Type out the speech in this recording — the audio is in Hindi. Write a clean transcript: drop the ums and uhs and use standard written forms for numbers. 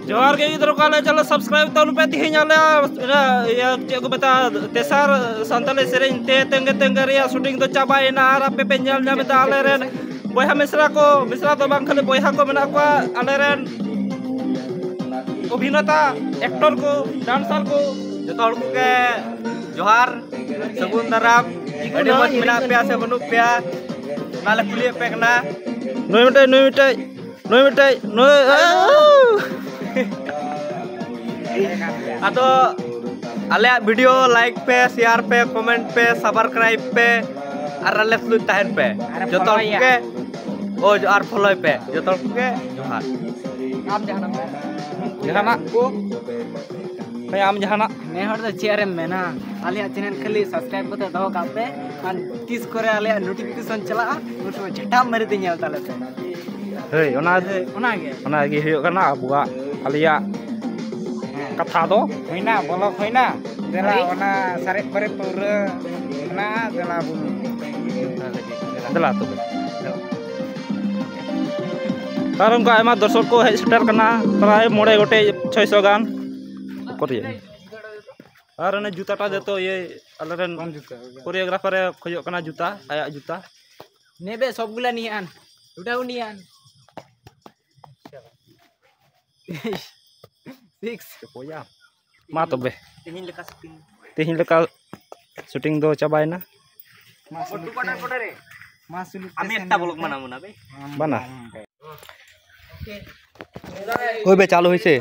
जोहार के गिद्रो काले चलो सब्सक्राइब तनु पे तिहिं आले या चे को बता तेसार संताली सेरेन ते तेंगे तेंगे रिया शूटिंग तो चाबायना आर आपे पे नेल नाम दा आले रेन बोयहा मिश्रा तो बांग खाली बोयहा को मेना को आले रेन अभिनेता एक्टर को डांसर को जतो हड़ को के जोहार सगुन दाराम अडी मत मेना पे से बनु पे नाले कुली पे कना नोय मिटाई अदो आले वीडियो लाइक पे शेयर पे कमेंट पे सब्सक्राइब पे और आले सुन तहन पे जतो के ओ और फॉलो पे जतो के जोहार आम जहाना को भाई आम जहाना ने हर तो चेयर मेना आले चैनल खाली सब्सक्राइब करते दो का पे और तीस करे आले नोटिफिकेशन चला उस झटा मारी दिन नेल ताले हे ओना गे हुयो कना अबुआ आलिया कथा दो होइना बोलो होइना देला ओना सारे बारे पुरा ना देला बुन देला तो कारण का आयमा दर्शक को हेज सेटर करना प्राय 9 गोटे 600 गान करिए और ने जूताटा देतो ये अलरेन कोरियोग्राफर खोजो कना जूता आया जूता नेबे सबगुला नियान उडाउ नियान 6 कोया मा तबे तेहिं लेका शूटिंग दो चाबायना मा कोटा रे मा सुलु आमी एकटा ब्लॉग बानामु ना बे बाना ओइ बे चालू होइছে